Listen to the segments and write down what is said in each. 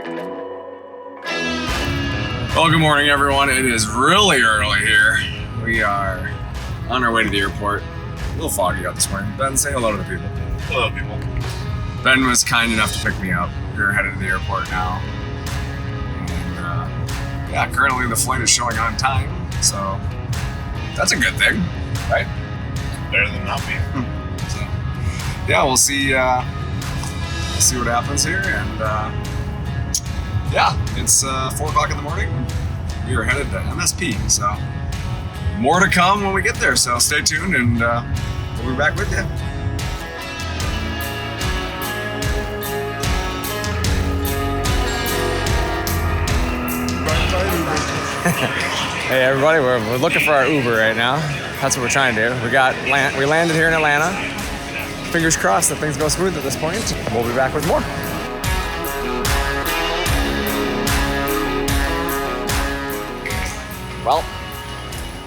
Well, good morning, everyone. It is really early here. We are on our way to the airport. A little foggy out this morning. Ben, say hello to the people. Hello, people. Ben was kind enough to pick me up. We're headed to the airport now. And yeah, currently the flight is showing on time, so that's a good thing, right? Better than not being. So yeah, we'll see what happens here, and yeah, it's 4 o'clock in the morning. We are headed to MSP, so more to come when we get there, so stay tuned, and we'll be back with you. Hey everybody, we're looking for our Uber right now. That's what we're trying to do. We landed here in Atlanta. Fingers crossed that things go smooth at this point. We'll be back with more. Well,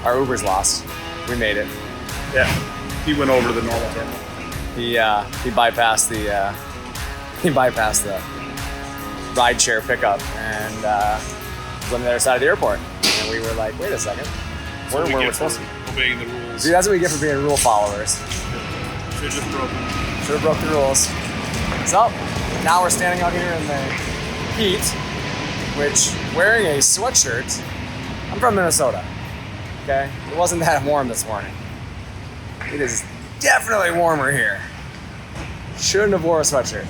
our Uber's lost. We made it. Yeah, he went over to the normal terminal. He bypassed the rideshare pickup and was on the other side of the airport. And we were like, wait a second, where we're supposed to be. Obeying the rules. See, that's what we get for being rule followers. Should have broke the rules. So now we're standing out here in the heat, which wearing a sweatshirt. I'm from Minnesota. Okay, it wasn't that warm this morning. It is definitely warmer here. Shouldn't have wore a sweatshirt.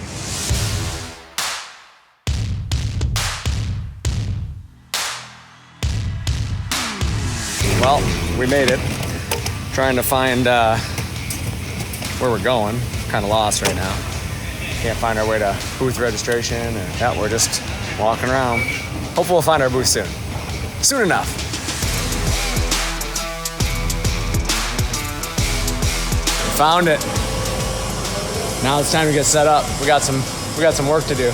Well, we made it. Trying to find where we're going. Kind of lost right now. Can't find our way to booth registration. And yeah, we're just walking around. Hopefully we'll find our booth soon. Soon enough. We found it. Now it's time to get set up. We got some work to do.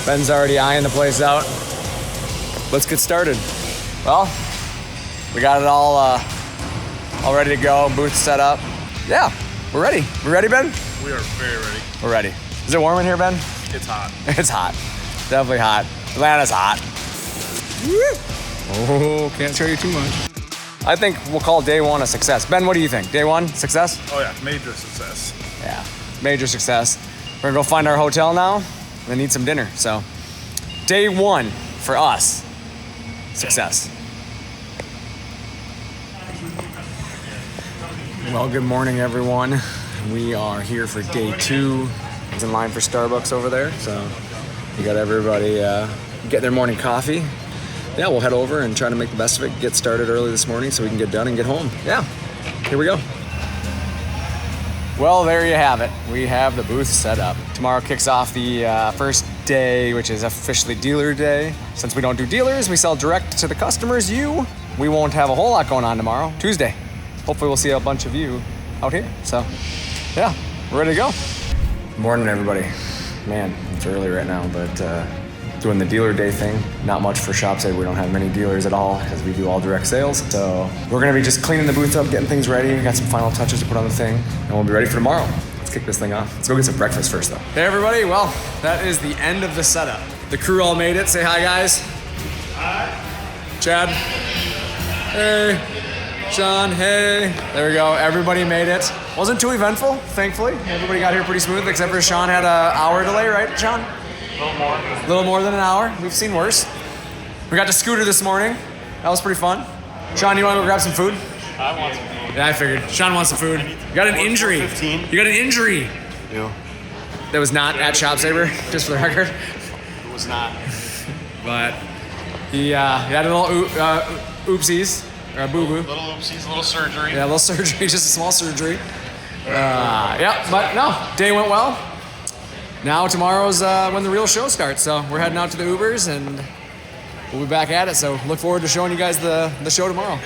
Ben's already eyeing the place out. Let's get started. Well, we got it all ready to go. Booth set up. Yeah, we're ready. We ready, Ben? We are very ready. We're ready. Is it warm in here, Ben? It's hot. It's hot. Definitely hot. Atlanta's hot. Oh, can't show you too much. I think we'll call day one a success. Ben, what do you think? Day one, success? Oh yeah, major success. Yeah, major success. We're gonna go find our hotel now and eat some dinner. So, day one for us, success. Well, good morning, everyone. We are here for day two. It's in line for Starbucks over there, so we got everybody get their morning coffee. Yeah, we'll head over and try to make the best of it, get started early this morning so we can get done and get home. Yeah, here we go. Well, there you have it. We have the booth set up. Tomorrow kicks off the first day, which is officially dealer day. Since we don't do dealers, we sell direct to the customers, you. We won't have a whole lot going on tomorrow, Tuesday. Hopefully we'll see a bunch of you out here. So, yeah, we're ready to go. Morning, everybody. Man, it's early right now, but doing the dealer day thing. Not much for ShopSabre. We don't have many dealers at all because we do all direct sales. So we're gonna be just cleaning the booth up, getting things ready. We got some final touches to put on the thing, and we'll be ready for tomorrow. Let's kick this thing off. Let's go get some breakfast first, though. Hey, everybody. Well, that is the end of the setup. The crew all made it. Say hi, guys. Hi. Chad. Hey. Sean, hey. There we go. Everybody made it. Wasn't too eventful, thankfully. Everybody got here pretty smooth, except for Sean had an hour delay, right, Sean? A little more than an hour. We've seen worse. We got to Scooter this morning. That was pretty fun. Sean, you want to go grab some food? I want some food. Yeah, I figured. Sean wants some food. You got an injury. 15. You got an injury. Yeah. That was not at ShopSabre, just for the record. It was not. But he had a little oopsies. Or a boo-boo. Little oopsies, little surgery. Yeah, a little surgery, just a small surgery. Yeah, but no, day went well. Now tomorrow's when the real show starts, so we're heading out to the Ubers and we'll be back at it. So look forward to showing you guys the show tomorrow.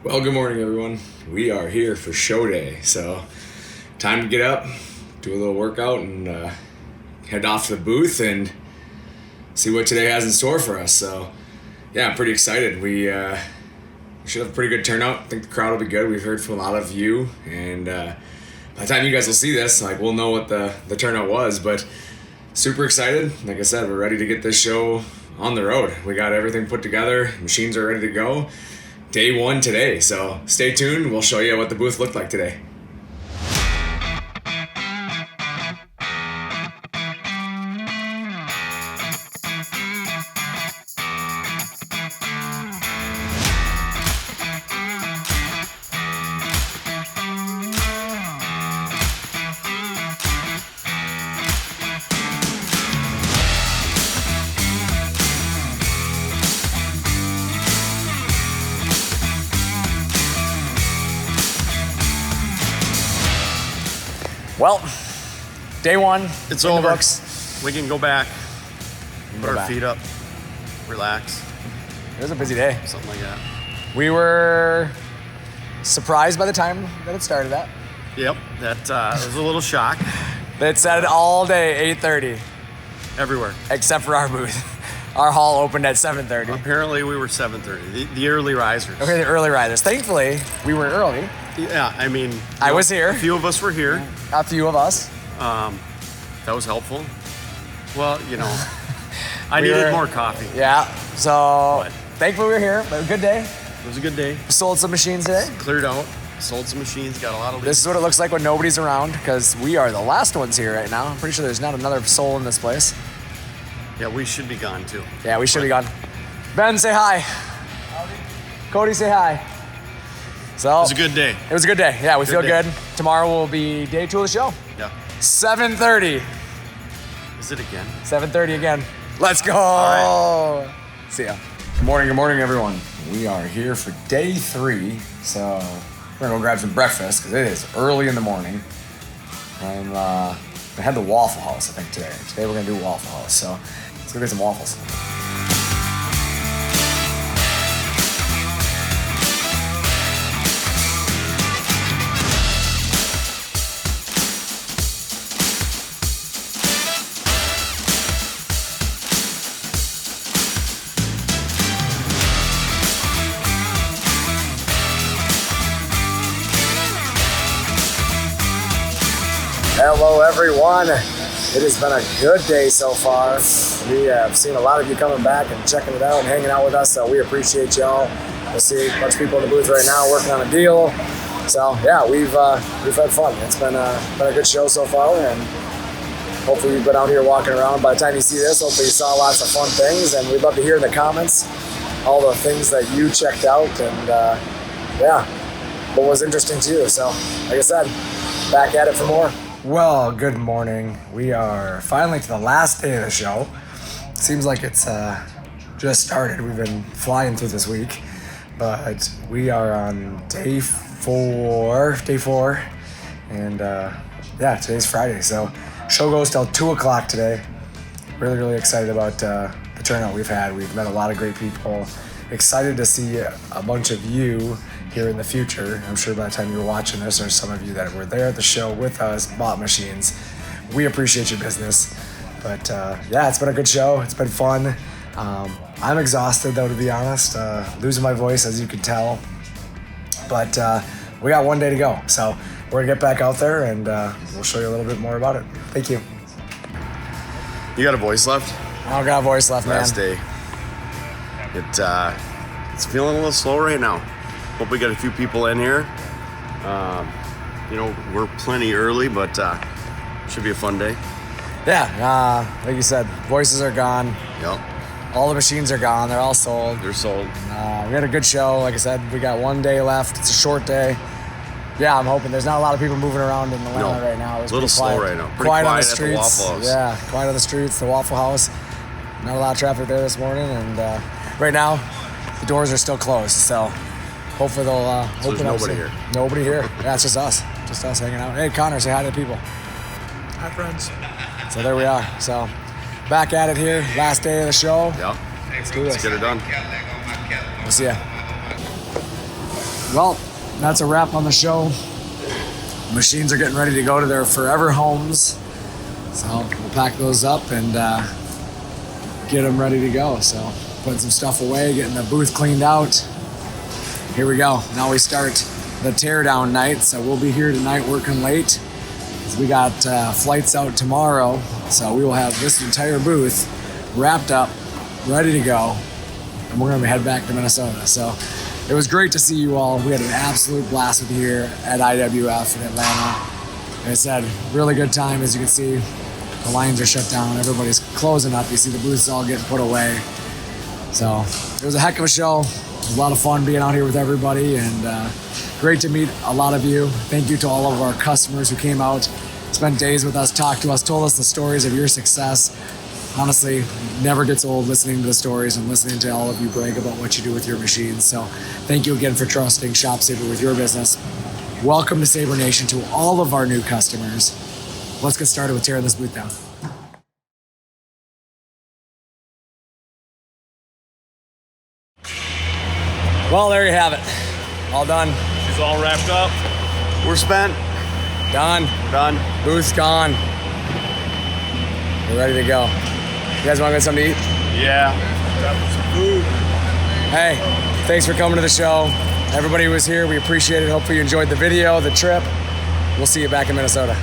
Well, good morning, everyone. We are here for show day, so time to get up, do a little workout, and head off to the booth and see what today has in store for us. So yeah, I'm pretty excited. We should have a pretty good turnout. I think the crowd will be good. We've heard from a lot of you, and by the time you guys will see this, like, we'll know what the turnout was. But super excited. Like I said, we're ready to get this show on the road. We got everything put together. Machines are ready to go. Day one today. So stay tuned. We'll show you what the booth looked like today. Well, day one. It's in the over. books. We can go back, put go our back. feet up, relax, It was a busy day. something like that. We were surprised by the time that it started at. Yep, that was a little shock It said all day 8:30, everywhere. except for our booth. Our hall opened at 7:30. Apparently, we were 7:30. The early risers. Okay, the early riders. Thankfully, we were early. Yeah, I mean, I was here. A few of us were here. A few of us. That was helpful. Well, you know, I We needed were- more coffee. Yeah. So But- thankfully we were here. But a good day. It was a good day. We sold some machines today. Cleared out, sold some machines, got a lot of This is what it looks like when nobody's around, because we are the last ones here right now. I'm pretty sure there's not another soul in this place. Yeah, we should be gone too. Yeah, we should be gone. Ben, say hi. Cody, say hi. So It was a good day. It was a good day. Yeah, we feel day. good. Tomorrow will be day 2 of the show. Yeah. 7:30. Is it again? 7:30 again. Let's go. All See ya. Good morning, everyone. We are here for day 3. So we're gonna go grab some breakfast because it is early in the morning. I had the Waffle House, I think, today. Today we're gonna do Waffle House. So let's go get some waffles. Hello, everyone. It has been a good day so far. We have seen a lot of you coming back and checking it out and hanging out with us, so we appreciate y'all. We'll see a bunch of people in the booth right now working on a deal. So yeah, we've had fun. It's been a good show so far, and hopefully you've been out here walking around. By the time you see this, hopefully you saw lots of fun things, and we'd love to hear in the comments all the things that you checked out and yeah, what was interesting to you. So like I said, back at it for more. Well, good morning. We are finally to the last day of the show. Seems like it's just started. We've been flying through this week, but we are on day four, and yeah, today's Friday. So show goes till 2 o'clock today. Really excited about the turnout we've had. We've met a lot of great people. Excited to see a bunch of you here in the future. I'm sure by the time you're watching this, there's some of you that were there at the show with us, bought machines. We appreciate your business. But yeah, it's been a good show. It's been fun. I'm exhausted though, to be honest. Losing my voice, as you can tell. But we got one day to go. So we're gonna get back out there and we'll show you a little bit more about it. Thank you. You got a voice left? I don't got a voice left, man. Last day. It's feeling a little slow right now. Hope we got a few people in here. You know, we're plenty early, but should be a fun day. Yeah, like you said, voices are gone. Yep, All the machines are gone. They're all sold. they're sold. We had a good show. Like I said, we got one day left. It's a short day. Yeah, I'm hoping there's not a lot of people moving around in Atlanta right now. It's a little pretty slow quiet. right now. Pretty quiet on the quiet at the streets. Waffle House. Yeah, quiet on the streets. The Waffle House. Not a lot of traffic there this morning, and right now the doors are still closed. So hopefully they'll So open there's up nobody soon. here. Nobody here. Yeah, it's just us hanging out. Hey, Connor, say hi to the people. Hi, friends. So there we are. So back at it here. Last day of the show. Yep, Let's do this. let's get it done. We'll see ya. Well, that's a wrap on the show. Machines are getting ready to go to their forever homes. So we'll pack those up and get them ready to go. So putting some stuff away, getting the booth cleaned out. Here we go. Now we start the teardown night, so we'll be here tonight working late. We got flights out tomorrow, so we will have this entire booth wrapped up, ready to go, and we're gonna head back to Minnesota. So it was great to see you all. We had an absolute blast with you here at IWF in Atlanta. Like I said, really good time. As you can see, the lines are shut down. Everybody's closing up. You see the booths all getting put away. So it was a heck of a show. It was a lot of fun being out here with everybody, and great to meet a lot of you. Thank you to all of our customers who came out, spent days with us, talked to us, told us the stories of your success. Honestly, never gets old listening to the stories and listening to all of you brag about what you do with your machines. So thank you again for trusting ShopSabre with your business. Welcome to Sabre Nation to all of our new customers. Let's get started with tearing this booth down. Well, there you have it. All done. She's all wrapped up. We're spent. Done. Done. Booth's gone. We're ready to go. You guys want to get something to eat? Yeah. Got some food. Hey, thanks for coming to the show. Everybody who was here, we appreciate it. Hopefully you enjoyed the video, the trip. We'll see you back in Minnesota.